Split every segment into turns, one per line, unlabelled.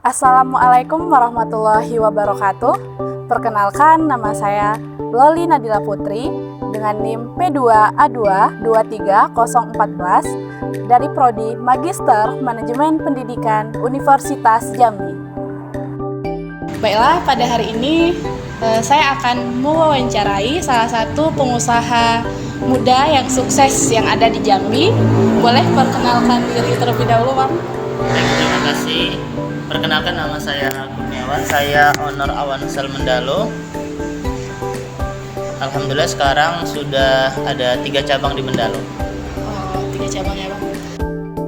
Assalamualaikum warahmatullahi wabarakatuh. Perkenalkan, nama saya Loli Nadila Putri dengan NIM P2A2 23014 dari Prodi Magister Manajemen Pendidikan Universitas Jambi. Baiklah, pada hari ini saya akan mewawancarai salah satu pengusaha muda yang sukses yang ada di Jambi. Boleh perkenalkan diri terlebih dahulu, Bang?
Baik, terima kasih. Perkenalkan, nama saya Kurniawan, saya owner Awansel Mendalo. Alhamdulillah sekarang sudah ada 3 cabang di Mendalo.
Oh, 3 cabang ya, Bang.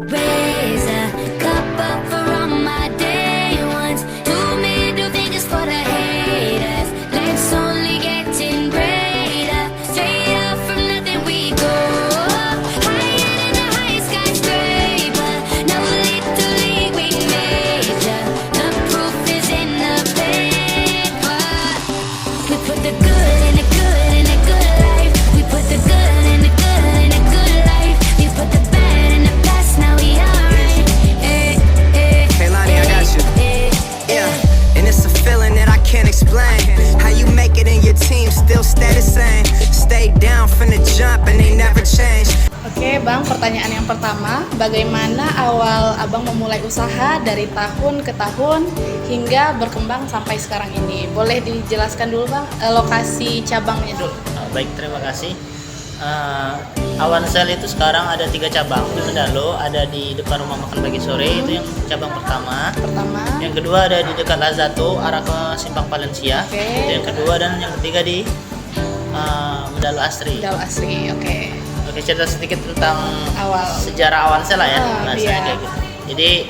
Raise a cup up for all my day ones. 2 middle fingers for the haters. Let's only getting greater. Straight up from nothing we go up. Higher than the highest skyscraper. Now literally we major. The proof is in the paper. We put the good in the good in the good life. We put the good in the good in the good life. We put the bad in the past. Now we alright.
Hey Lonnie, I got you. Yeah, and it's a feeling that I can't explain. How you make it in your team still stay the same. Stay down from the jump and they never change.
Oke, Bang, pertanyaan yang pertama, bagaimana awal Abang memulai usaha dari tahun ke tahun hingga berkembang sampai sekarang ini? Boleh dijelaskan dulu, Bang, lokasi cabangnya dulu.
Baik, terima kasih. Awansel itu sekarang ada 3 cabang di Mendalo, ada di depan rumah makan pagi sore, itu yang cabang pertama. Yang kedua ada di dekat Lazato, arah ke Simpang Valencia.
Oke.
Itu yang kedua, dan yang ketiga di Mendalo Asri.
Dal Asri, oke.
Oke, cerita sedikit tentang
Awal.
sejarah Awansel lah ya. Bahasanya
Iya.
kayak gitu. Jadi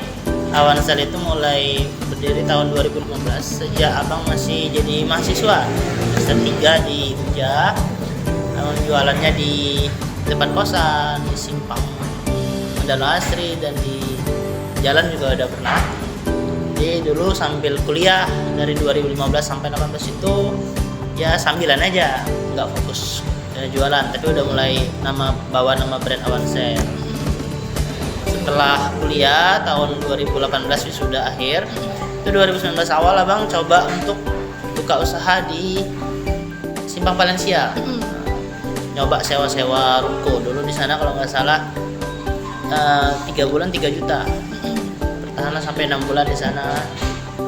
Awansel itu mulai berdiri tahun 2015 sejak Abang masih jadi mahasiswa semester 3 di Uja. Jualannya di depan kosan, di Simpang Mendalo Asri, dan di jalan juga udah pernah. Jadi dulu sambil kuliah dari 2015 sampai 18 itu ya sambilan aja, nggak fokus jualan, tapi udah mulai bawa nama brand Awansel. Setelah kuliah tahun 2018 wisuda akhir, itu 2019 awal Abang coba untuk buka usaha di Simpang Valencia. Nyoba sewa-sewa ruko dulu di sana, kalau nggak salah 3 bulan 3 juta. Bertahan sampai 6 bulan di sana.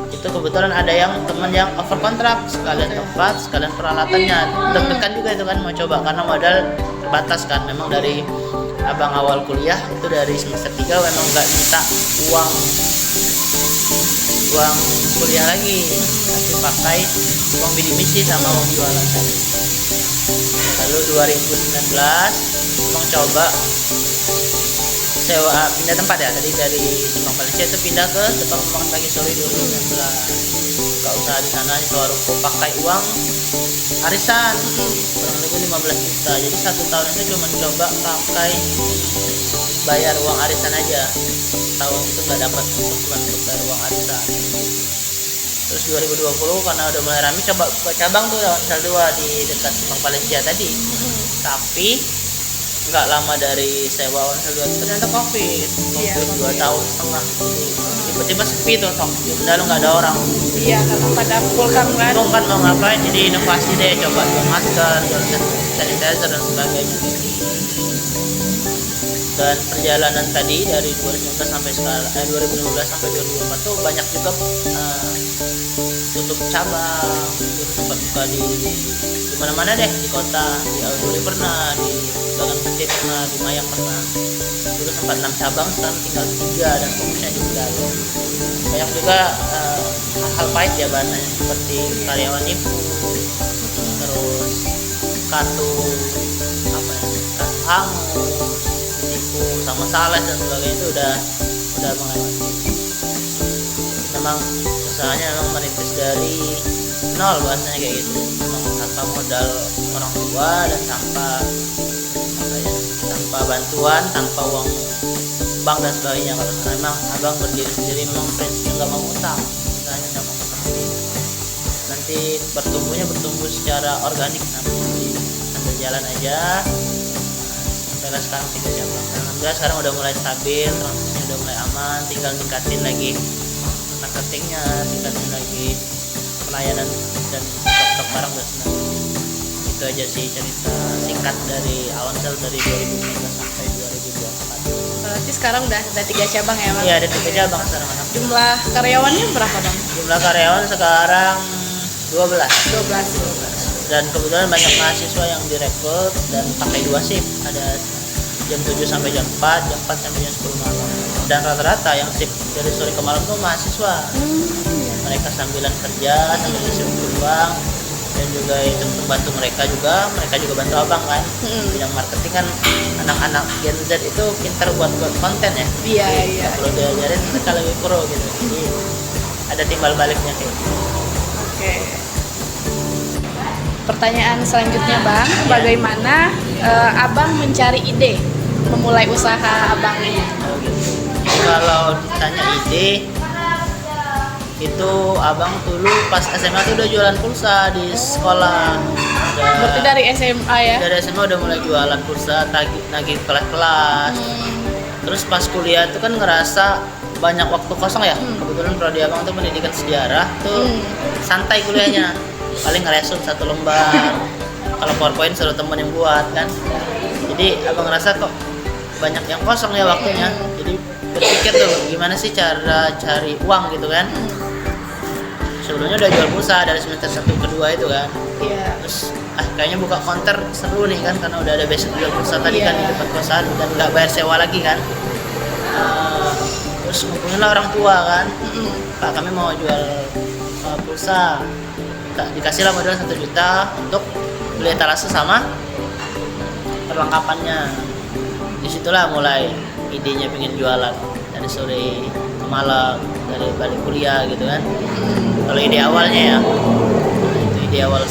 Itu kebetulan ada teman yang over kontrak, sekalian tempat, sekalian peralatannya. Deg-degan juga itu kan mau coba, karena modal terbatas kan. Memang dari Abang awal kuliah itu dari semester 3 memang nggak minta uang kuliah lagi, tapi pakai uang bidik misi sama uang jualan tadi. Lalu 2019 Abang coba pindah tempat ya, tadi dari Simpang Valencia itu pindah ke depan rumah makan pagi sore 2019. Buka usaha di sana, sewa ruko pakai uang arisan kurang lebih 15 juta. Jadi 1 tahun itu cuma coba pakai bayar uang arisan aja. Tahun itu nggak dapat cuma untuk bayar uang arisan. Terus 2020 karena udah mulai rame, coba buka cabang tuh Awansel 2 di dekat Simpang Valencia tadi. Tapi nggak lama dari sewa Awansel 2 itu ternyata COVID 2 tahun setengah. Tiba-tiba sepi tuh, di Mendalo nggak ada orang.
Iya, karena pada full kan.
Bingung kan mau ngapain, jadi inovasi deh, coba jual masker, jual sanitizer dan sebagainya. Dan perjalanan tadi dari 2019 sampai sekarang 2015 sampai 2024 tuh banyak juga tutup cabang. Terus sempat buka di mana-mana deh, di kota, di Auduri pernah, di Bagan Peti pernah, di Mayang pernah. Dulu sempat 6 cabang, sekarang tinggal 3 dan fokusnya di Mendalo. Banyak juga hal pahit ya bahasanya, seperti karyawan nipu, terus kartu hangus, tipu sama sales dan sebagainya, itu udah melewati. Memang usahanya memang merintis dari nol bahasanya kayak gitu, memang tanpa modal orang tua dan tanpa bantuan, tanpa uang bank dan sebagainya. Kalau memang Abang berdiri sendiri, memang prinsipnya nggak mau utang, usahanya nggak mau utang. Nanti bertumbuh secara organik, nanti sambil jalan aja. Sampai sekarang 3 cabang. Alhamdulillah sekarang udah mulai stabil, transmisinya udah mulai aman, tinggal ningkatin lagi marketingnya, tingkatin lagi pelayanan dan stok barang dan senang. Itu aja sih cerita singkat dari Awalsel dari 2015 sampai 2024.
Berarti sekarang udah ada 3 cabang ya, Bang?
Iya, ada 3 cabang sekarang.
Jumlah karyawannya berapa, Bang?
Jumlah karyawan sekarang 12.
12.
Dan kebetulan banyak mahasiswa yang direkrut dan pakai 2 shift. Ada jam 7 sampai jam 4, jam 4 sampai jam 10 malam. Dan rata-rata yang shift dari sore ke malam tuh mahasiswa. Mereka sambilan kerja, sambil isi uang, dan juga itu membantu mereka juga bantu abang kan. Bidang marketing kan anak-anak Gen Z itu pintar buat konten ya.
Iya.
Kalau diajarin mereka lebih pro gitu. Jadi ada timbal baliknya kayak gitu.
Oke. Pertanyaan selanjutnya, Bang, bagaimana abang mencari ide memulai usaha abang ini?
Oh, gitu. Kalau ditanya ide, itu abang dulu pas SMA tuh udah jualan pulsa di sekolah.
Berarti dari SMA ya?
Dari SMA udah mulai jualan pulsa, nagih kelas-kelas. Terus pas kuliah tuh kan ngerasa banyak waktu kosong ya. Kebetulan prodi abang tuh pendidikan sejarah tuh santai kuliahnya. Paling ngeresum 1 lembar. Kalau PowerPoint suruh temen yang buat kan. Jadi abang ngerasa kok banyak yang kosong ya waktunya. Jadi berpikir tuh gimana sih cara cari uang gitu kan. Sebelumnya udah jual pulsa dari semester 1 ke 2 itu kan.
Iya.
Terus kayaknya buka counter seru nih kan, karena udah ada basic jual pulsa tadi kan di depan kosan dan nggak bayar sewa lagi kan. Terus ngumpulin lah orang tua kan, Pak kami mau jual pulsa, dikasih lah modal 1 juta untuk beli etalase sama perlengkapannya. Disitulah mulai idenya pengen jualan dari sore ke malam, dari balik kuliah gitu kan. Kalau ide awalnya ya, itu ide awal,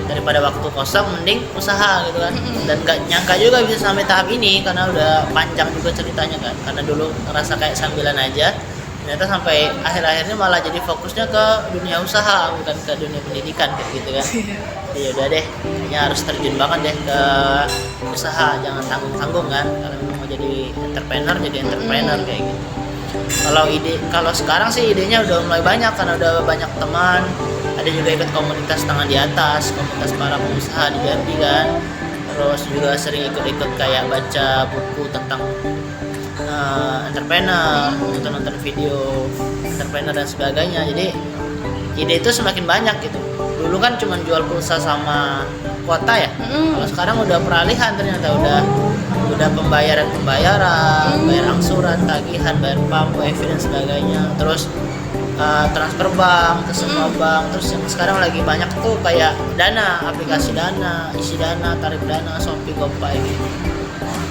daripada waktu kosong mending usaha gitu kan. Dan gak nyangka juga bisa sampai tahap ini karena udah panjang juga ceritanya kan. Karena dulu ngerasa kayak sambilan aja, ternyata sampai akhir-akhirnya malah jadi fokusnya ke dunia usaha bukan ke dunia pendidikan kayak gitu kan. Ya udah deh, kayaknya harus terjun banget deh ke usaha, jangan tanggung-tanggung kan. Kalau mau jadi entrepreneur kayak gitu. Kalau sekarang sih idenya udah mulai banyak karena udah banyak teman. Ada juga ikut komunitas tangan di atas, komunitas para pengusaha di Jambi kan. Terus juga sering ikut-ikut kayak baca buku tentang entrepreneur, nonton video entrepreneur dan sebagainya. Jadi ide itu semakin banyak gitu. Dulu kan cuma jual pulsa sama kuota ya. Kalau sekarang udah peralihan ternyata udah pembayaran, bayar angsuran, tagihan, bayar PAM, WiFi dan sebagainya. Terus transfer bank ke semua bank. Terus yang sekarang lagi banyak tuh kayak dana, aplikasi dana, isi dana, tarik dana, Shopee, GoPay gitu.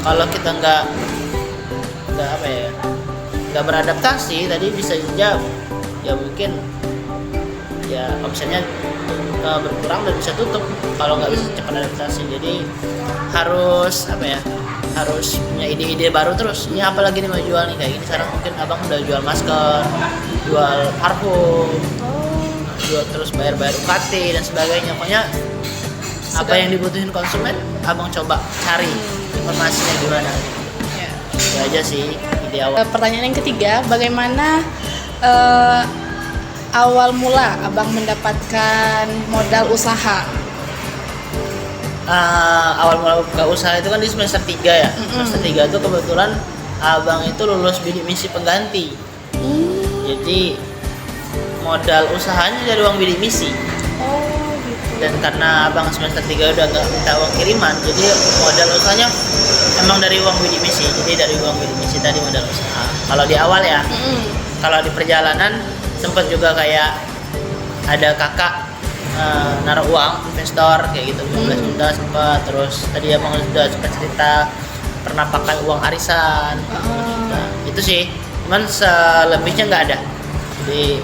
Kalau kita nggak beradaptasi tadi bisa saja ya mungkin ya omsetnya berkurang dan bisa tutup kalau nggak bisa cepat adaptasi. Jadi harus harus punya ide-ide baru terus. Ini apalagi nih mau jual nih kayak gini. Sekarang mungkin abang udah jual masker, jual parfum, jual terus bayar UKT dan sebagainya. Pokoknya apa yang dibutuhin konsumen abang coba cari informasinya gimana. Itu aja sih ide awal.
Pertanyaan yang ketiga, bagaimana awal mula abang mendapatkan modal usaha?
Awal mula buka usaha itu kan di semester 3 ya. Semester 3 itu kebetulan abang itu lulus bidik misi pengganti. Jadi modal usahanya dari uang bidik misi.
Oh gitu.
Dan karena abang semester 3 udah nggak minta uang kiriman, jadi modal usahanya emang dari uang bidik misi. Jadi dari uang bidik misi tadi modal usaha. Kalau di awal ya, kalau di perjalanan sempat juga kayak ada kakak naruh uang investor kayak gitu 15 juta sempat. Terus tadi abang udah sempat cerita pernah pakai uang arisan 15 juta. Itu sih, cuman selebihnya nggak ada. Jadi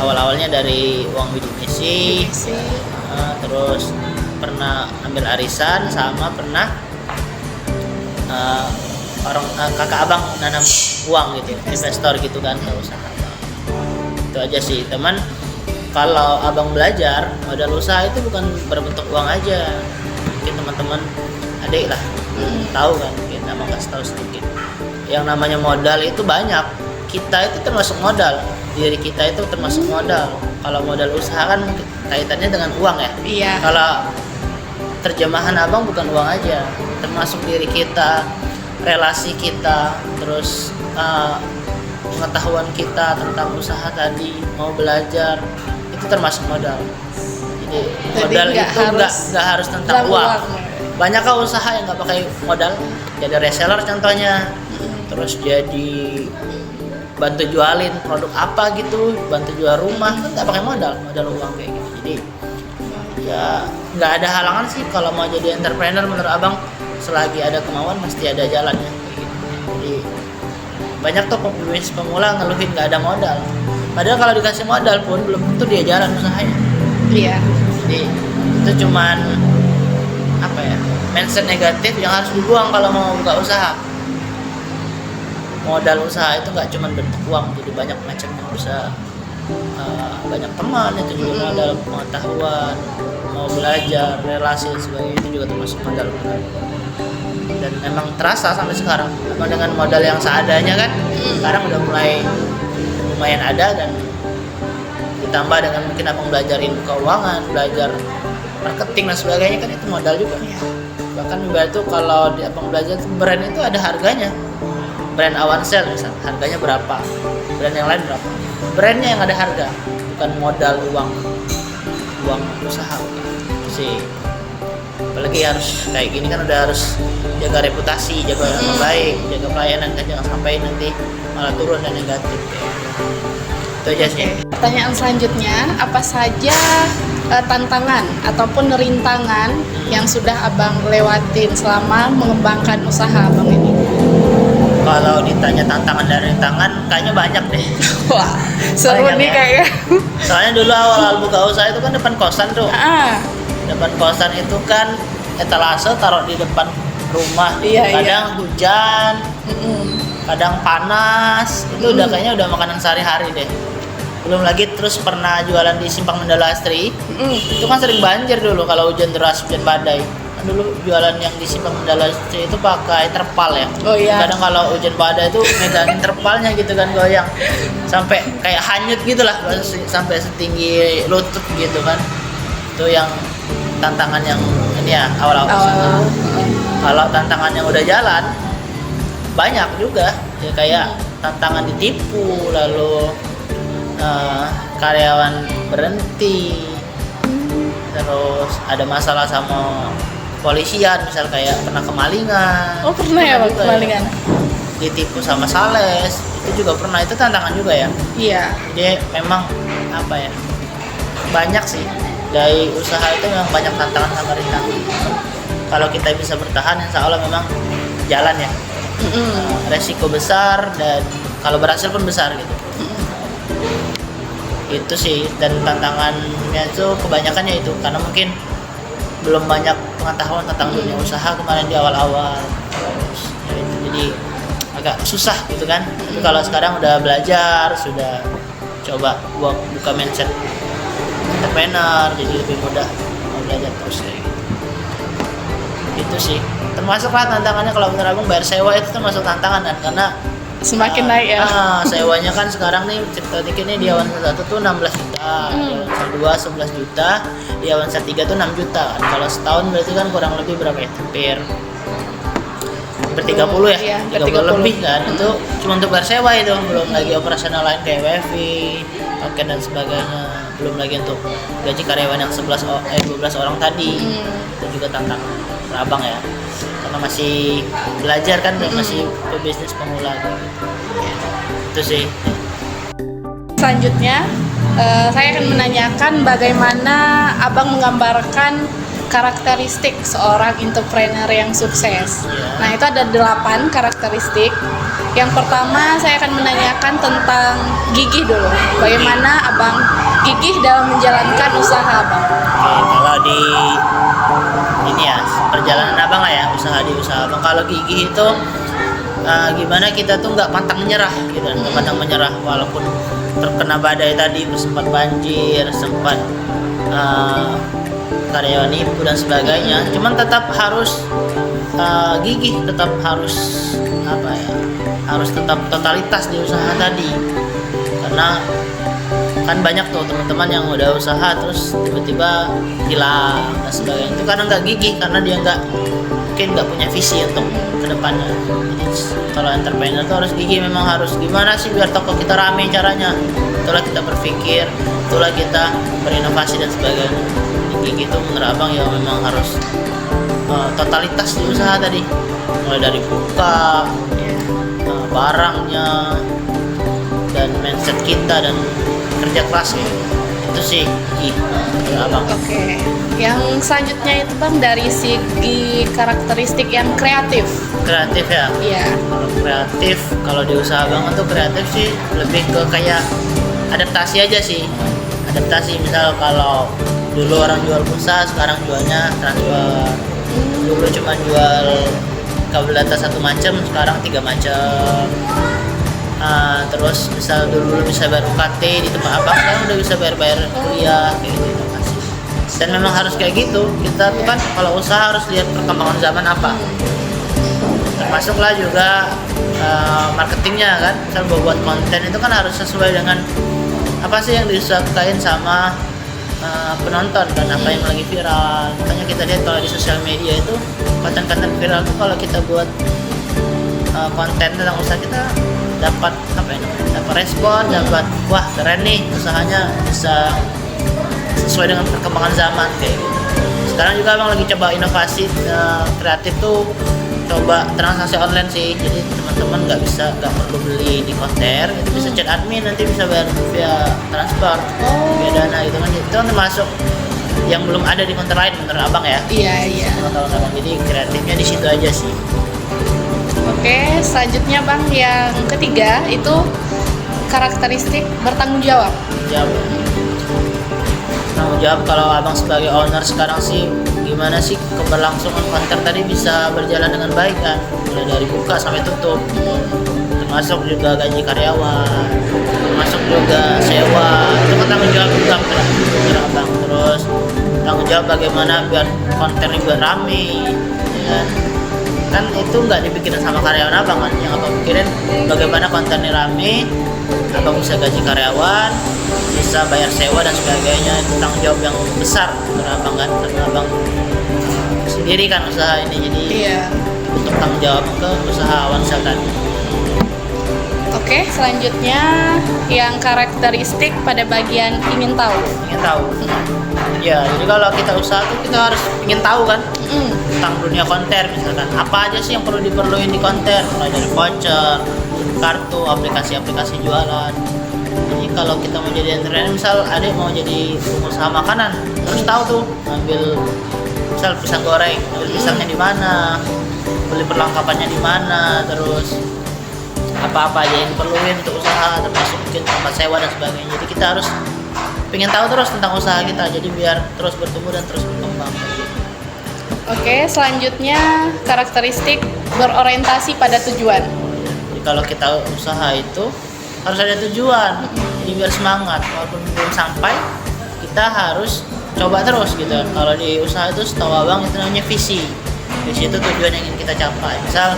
awal-awalnya dari uang bidik misi. Terus pernah ambil arisan sama pernah kakak abang nanam uang gitu, investor gitu kan ke usaha abang. Itu aja sih teman. Kalau abang belajar modal usaha itu bukan berbentuk uang aja. Mungkin teman-teman adik lah tahu kan, mungkin abang kasih tahu sedikit. Yang namanya modal itu banyak. Kita itu termasuk modal. diri kita itu termasuk modal. Kalau modal usaha kan kaitannya dengan uang ya.
Iya.
Kalau terjemahan abang bukan uang aja, termasuk diri kita, relasi kita, terus pengetahuan kita tentang usaha tadi, mau belajar, itu termasuk modal. Jadi modal
nggak
itu
harus
nggak harus tentang uang. Banyak kan usaha yang nggak pakai modal, jadi reseller contohnya, terus jadi bantu jualin produk apa gitu, bantu jual rumah, kan nggak pakai modal uang kayak gitu. Jadi ya nggak ada halangan sih kalau mau jadi entrepreneur menurut abang, selagi ada kemauan pasti ada jalannya kayak gitu. Jadi banyak tuh pebisnis pemula ngeluhin nggak ada modal, padahal kalau dikasih modal pun belum tentu dia jalan usahanya.
Iya.
Jadi itu cuman apa ya, mindset negatif yang harus dibuang kalau mau buka usaha. Modal usaha itu nggak cuma bentuk uang, jadi banyak macamnya. Bisa banyak teman, itu juga modal, pengetahuan, mau belajar, relasi dan sebagainya, itu juga termasuk modal. Dan memang terasa sampai sekarang, memang dengan modal yang seadanya kan, sekarang udah mulai lumayan ada, dan ditambah dengan mungkin abang belajar ilmu keuangan, belajar marketing dan sebagainya, kan itu modal juga. Bahkan ibarat tuh kalau di abang belajar tuh brand itu ada harganya. Brand Awansel misalnya, harganya berapa, brand yang lain berapa, brandnya yang ada harga, bukan modal uang usaha sih. Apalagi harus kayak gini kan udah harus jaga reputasi, jaga nama baik, jaga pelayanan, kan jangan sampai nanti malah turun dan negatif. Itu aja sih.
Pertanyaan selanjutnya, apa saja tantangan ataupun rintangan yang sudah abang lewatin selama mengembangkan usaha abang ini?
Kalau ditanya tantangan dan rintangan, kayaknya banyak deh.
Wah, seru
Banyak
nih
ya.
kayaknya.
Soalnya dulu awal buka usaha itu kan depan kosan tuh. Depan kosan itu kan etalase taruh di depan rumah.
Iya,
Kadang hujan, kadang panas. Itu udah kayaknya udah makanan sehari-hari deh. Belum lagi terus pernah jualan di Simpang Mandala Astri. Itu kan sering banjir dulu kalau hujan deras, hujan badai. Dulu jualan yang di Simpang Mandala itu pakai terpal ya.
Oh iya.
Kadang kalau hujan badai itu megangin terpalnya gitu kan, goyang sampai kayak hanyut gitulah, sampai setinggi lutut gitu kan. Itu yang tantangan yang ini ya, awal-awal usaha. Kalau tantangan yang udah jalan banyak juga ya, kayak tantangan ditipu, lalu karyawan berhenti, terus ada masalah sama polisian, misal kayak pernah kemalingan.
Oh pernah ya
juga
kemalingan?
Ditipu sama sales, itu juga pernah, itu tantangan juga ya.
Iya.
Jadi memang apa ya, banyak sih dari usaha itu memang banyak tantangan sama rintangan. Kalau kita bisa bertahan, insya Allah memang jalan ya. Resiko besar, dan kalau berhasil pun besar gitu. Itu sih, dan tantangannya itu kebanyakannya itu karena mungkin belum banyak pengetahuan tentang dunia usaha kemarin di awal-awal. Terus, ya itu jadi agak susah gitu kan. Tapi kalau sekarang udah belajar, sudah coba buka mindset entrepreneur, jadi lebih mudah mau belajar terus kayak gitu. Itu sih termasuklah tantangannya. Kalau menurut abang bayar sewa itu termasuk tantangan kan, karena
Semakin naik ya.
Sewanya kan sekarang nih cerita dikit nih, di Awansa 1 tuh 16 juta, di Awansa 2 11 juta, di Awansa 3 tuh 6 juta kan. Kalau setahun berarti kan kurang lebih berapa ya? Hampir 30 ya?
Iya,
30 lebih kan. Itu cuma untuk bayar sewa itu, belum lagi operasional lain kayak wifi, paket dan sebagainya. Belum lagi untuk gaji karyawan yang 12 orang tadi. Itu juga tantangan abang ya, karena masih belajar kan, masih pebisnis pemula gitu. Itu sih.
Selanjutnya, saya akan menanyakan bagaimana abang menggambarkan karakteristik seorang entrepreneur yang sukses. Nah, itu ada 8 karakteristik. Yang pertama, saya akan menanyakan tentang gigih dulu. Bagaimana abang gigih dalam menjalankan usaha abang?
Oke, kalau di ini ya, perjalanan abang lah ya, usaha abang. Kalau gigih itu gimana kita tuh nggak pantang menyerah gitu, nggak pantang menyerah walaupun terkena badai tadi, sempat banjir, sempat karyawan nipu dan sebagainya. Cuman tetap harus gigih, tetap harus harus tetap totalitas di usaha tadi. karena kan banyak tuh teman-teman yang udah usaha terus tiba-tiba hilang dan sebagainya. Itu karena nggak gigih, karena dia mungkin nggak punya visi untuk kedepannya. Jadi kalau entrepreneur tuh harus gigih, memang harus gimana sih biar toko kita rame caranya. Itulah kita berpikir, itulah kita berinovasi dan sebagainya. Jadi gigih itu menurut abang ya memang harus totalitas di usaha tadi, mulai dari buka, barangnya, dan mindset kita dan kerja keras gitu. Itu sih abang.
Oke. Yang selanjutnya itu Bang dari segi karakteristik yang kreatif.
Kreatif ya.
Iya.
Kalau kreatif, kalau di usaha abang tuh kreatif sih lebih ke kayak adaptasi aja sih. Adaptasi, misal kalau dulu orang jual pulsa, sekarang jualnya transfer. Dulu cuma jual kabel data satu macam, sekarang 3 macam. Terus misal dulu bisa bayar UKT di tempat abang, sekarang udah bisa bayar kuliah kayak gitu. Dan memang harus kayak gitu. Kita tuh kan kalau usaha harus lihat perkembangan zaman apa. Termasuklah juga marketingnya kan. Misal buat konten itu kan harus sesuai dengan apa sih yang disukain sama penonton kan, apa yang lagi viral. Makanya kita lihat kalau di sosial media itu konten-konten viral tuh kalau kita buat konten tentang usaha kita dapat dapat respon, dapat wah keren nih usahanya, bisa sesuai dengan perkembangan zaman kayak gitu. Sekarang juga abang lagi coba inovasi kreatif tuh, coba transaksi online sih. Jadi teman-teman nggak perlu beli di konter, itu bisa chat admin, nanti bisa bayar via transfer, via dana gitu kan. Itu kan termasuk yang belum ada di konter lain menurut abang ya.
Iya.
Jadi kreatifnya di situ aja sih.
Oke, selanjutnya Bang yang ketiga itu karakteristik bertanggung jawab.
Tanggung jawab kalau abang sebagai owner sekarang sih gimana sih keberlangsungan konter tadi bisa berjalan dengan baik kan, mulai dari buka sampai tutup, termasuk juga gaji karyawan, termasuk juga sewa. Itu kan tanggung jawab juga menurut abang. Terus tanggung jawab bagaimana biar kontennya juga rame ya kan, itu nggak dipikirin sama karyawan abang kan, yang abang pikirin bagaimana kontennya rame, abang bisa gaji karyawan, bisa bayar sewa dan sebagainya. Itu tanggung jawab yang besar menurut abang kan, karena abang sendiri kan usaha ini, jadi untuk tanggung jawab ke usahawan tadi.
Oke, selanjutnya yang karakteristik pada bagian ingin tahu.
Ya, jadi kalau kita usaha tuh kita harus ingin tahu kan tentang dunia konter, misalkan apa aja sih yang perlu diperluin di konter, mulai dari voucher, kartu, aplikasi jualan. Jadi kalau kita mau jadi entrepreneur, misal ada mau jadi pengusaha makanan, harus tahu tuh ambil misal pisang goreng, ambil pisangnya di mana, beli perlengkapannya di mana, terus apa-apa aja yang diperluin untuk usaha, termasuk mungkin tempat sewa dan sebagainya. Jadi kita harus pengen tahu terus tentang usaha kita, jadi biar terus bertumbuh dan terus berkembang.
Oke, selanjutnya karakteristik berorientasi pada tujuan.
Jadi kalau kita usaha itu harus ada tujuan, jadi biar semangat walaupun belum sampai, kita harus coba terus gitu. Kalau di usaha itu setahu abang itu namanya visi. Visi itu tujuan yang ingin kita capai. Misal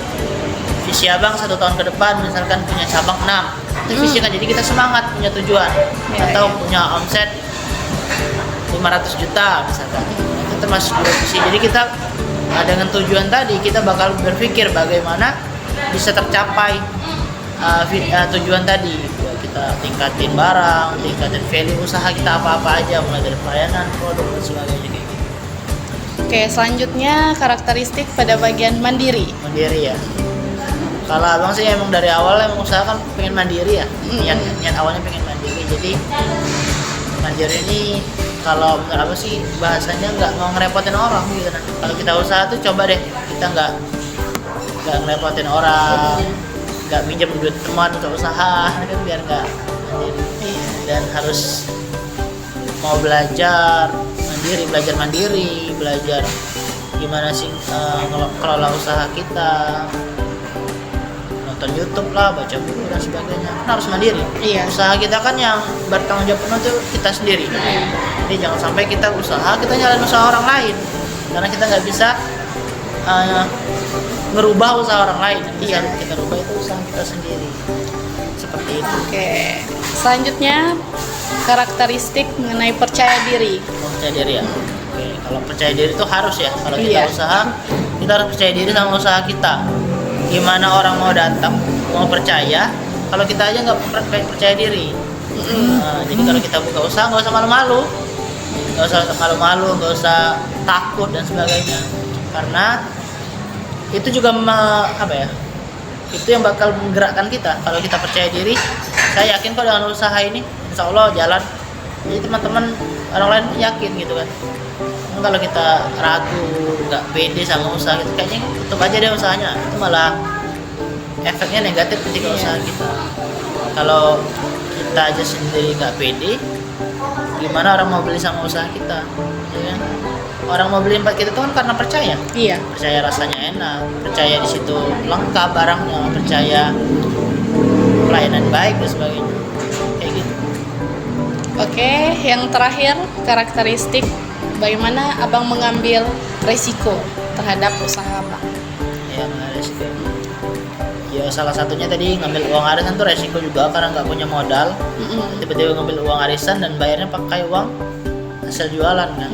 visi abang 1 tahun ke depan misalkan punya cabang 6, itu visi kan, jadi kita semangat punya tujuan. Atau punya omset 500 juta misalkan, itu termasuk visi. Jadi kita dengan tujuan tadi kita bakal berpikir bagaimana bisa tercapai tujuan tadi. Kita tingkatin barang, tingkatin value usaha kita apa-apa aja, mulai dari pelayanan, produk dan sebagainya kayak gitu.
Oke, selanjutnya karakteristik pada bagian mandiri.
Mandiri ya. Kalau abang sih emang dari awal emang usaha kan pengen mandiri ya. Niat awalnya pengen mandiri. Jadi mandiri ini kalau menurut apa sih bahasanya nggak mau ngerepotin orang gitu kan. Kalau kita usaha tuh coba deh kita nggak ngerepotin orang, nggak minjem duit teman untuk usaha kan, biar nggak mandiri. Dan harus mau belajar mandiri, belajar gimana sih kelola usaha kita, nonton YouTube lah, baca buku dan sebagainya. Kan harus mandiri. Usaha kita kan yang bertanggung jawab penuh tuh kita sendiri. Jadi jangan sampai kita usaha kita nyalain usaha orang lain, karena kita nggak bisa ngerubah usaha orang lain. Jadi yang kita rubah itu usaha kita sendiri. seperti itu.
Oke. Selanjutnya karakteristik mengenai percaya diri.
Percaya diri ya. Oke, kalau percaya diri itu harus ya. Kalau kita
Iya.
usaha, kita harus percaya diri sama usaha kita. Gimana orang mau datang, mau percaya, kalau kita aja nggak percaya diri. Nah, jadi kalau kita buka usaha nggak usah malu-malu, nggak usah takut dan sebagainya. Karena itu juga apa ya? Itu yang bakal menggerakkan kita. Kalau kita percaya diri, saya yakin kok dengan usaha ini, insya Allah jalan. Jadi teman-teman orang lain yakin gitu kan. Kalau kita ragu, nggak pede sama usaha gitu, kayaknya tutup aja deh usahanya. Itu malah efeknya negatif ketika usaha kita. Kalau kita aja sendiri nggak pede, gimana orang mau beli sama usaha kita? Ya kan? Orang mau beli tempat kita itu kan karena percaya.
Iya.
Percaya rasanya enak, percaya di situ lengkap barangnya, percaya pelayanan baik dan sebagainya. Kayak gitu.
Oke, yang terakhir karakteristik bagaimana abang mengambil resiko terhadap usaha abang.
Ya, resiko. Ya salah satunya tadi ngambil uang arisan tuh resiko juga karena nggak punya modal. Tiba-tiba ngambil uang arisan dan bayarnya pakai uang hasil jualan kan.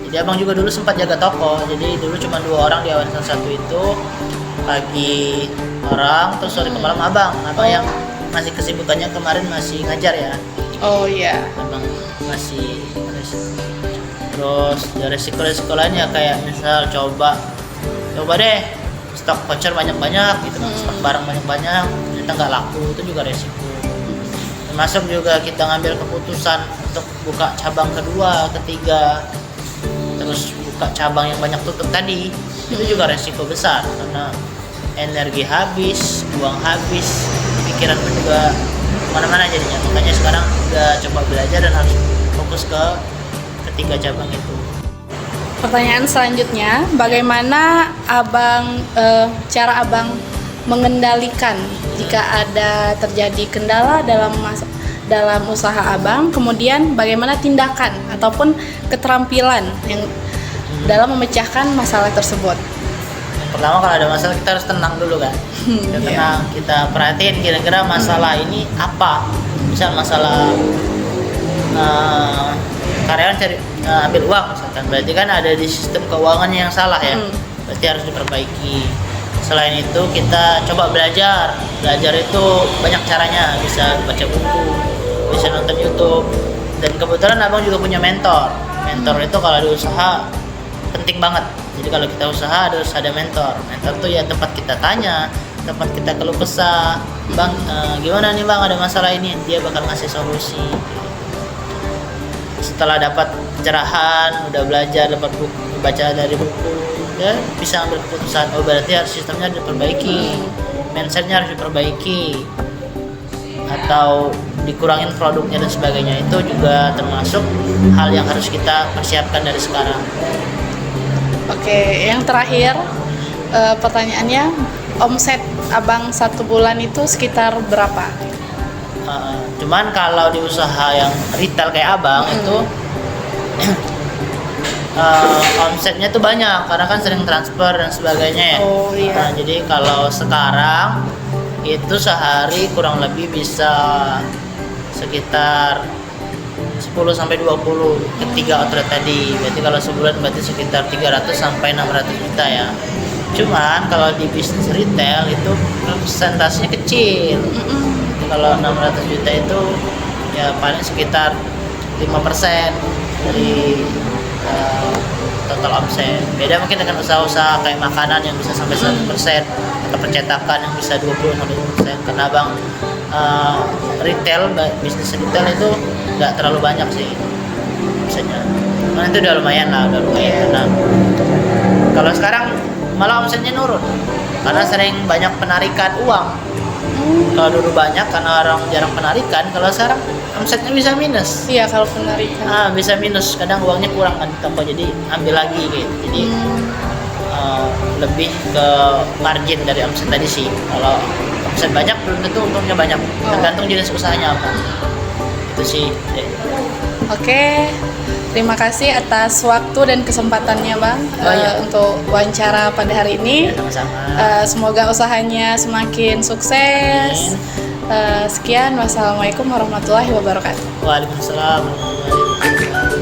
Jadi abang juga dulu sempat jaga toko. Jadi dulu cuma 2 orang di arisan satu itu, pagi orang terus sore ke malam abang yang masih kesibukannya kemarin masih ngajar ya.
Oh iya.
Abang masih terus ya resiko lainnya kayak misal coba deh stok voucher banyak-banyak gitu kan, stok barang banyak-banyak ternyata nggak laku, itu juga resiko. Termasuk juga kita ngambil keputusan untuk buka cabang kedua, ketiga, terus buka cabang yang banyak tutup tadi, itu juga resiko besar karena energi habis, uang habis, pikiran pun juga mana-mana jadinya. Makanya sekarang udah coba belajar dan harus fokus ke ketiga cabang itu.
Pertanyaan selanjutnya, bagaimana cara abang mengendalikan jika ada terjadi kendala dalam usaha abang, kemudian bagaimana tindakan ataupun keterampilan yang dalam memecahkan masalah tersebut?
Yang pertama kalau ada masalah kita harus tenang dulu kan. Kita tenang, kita perhatiin kira-kira masalah ini apa. Misal masalah karyawan ambil uang misalkan, berarti kan ada di sistem keuangannya yang salah ya, berarti harus diperbaiki. Selain itu kita coba belajar itu banyak caranya, bisa baca buku, bisa nonton YouTube, dan kebetulan abang juga punya mentor itu kalau di usaha penting banget. Jadi kalau kita usaha harus ada mentor tuh ya tempat kita tanya, tempat kita keluh kesah, bang gimana nih bang ada masalah ini, dia bakal ngasih solusi. Setelah dapat pencerahan, udah belajar, dapat buku, baca dari buku, ya bisa ambil keputusan. Oh berarti harus sistemnya diperbaiki, mindsetnya harus diperbaiki, atau dikurangin produknya dan sebagainya. Itu juga termasuk hal yang harus kita persiapkan dari sekarang.
Oke, yang terakhir pertanyaannya, omset abang 1 bulan itu sekitar berapa?
Cuman kalau di usaha yang retail kayak abang itu omsetnya tuh banyak karena kan sering transfer dan sebagainya ya.
Oh iya.
Jadi kalau sekarang itu sehari kurang lebih bisa sekitar 10 sampai 20 ketiga outlet tadi. Berarti kalau sebulan berarti sekitar 300 sampai 600 juta ya. Cuman kalau di bisnis retail itu persentasenya kecil. Kalau 600 juta itu ya paling sekitar 5% dari total omset. Beda mungkin dengan usaha-usaha kayak makanan yang bisa sampai 100% atau percetakan yang bisa 20-50%. Karena bang bisnis retail itu nggak terlalu banyak sih omsetnya. Cuman itu udah lumayan lah, Karena kalau sekarang malah omsetnya nurun karena sering banyak penarikan uang. Kalau dulu banyak karena orang jarang penarikan, kalau sekarang omsetnya bisa minus.
Iya, kalau penarikan.
Bisa minus, kadang uangnya kurang kan di toko, jadi ambil lagi gitu. Jadi lebih ke margin dari omset tadi sih. Kalau omset banyak belum tentu untungnya banyak, tergantung jenis usahanya apa. Itu sih.
Oke, terima kasih atas waktu dan kesempatannya bang untuk wawancara pada hari ini.
Ya, sama-sama.
Semoga usahanya semakin sukses. Sekian, wassalamualaikum warahmatullahi wabarakatuh.
Waalaikumsalam warahmatullahi wabarakatuh.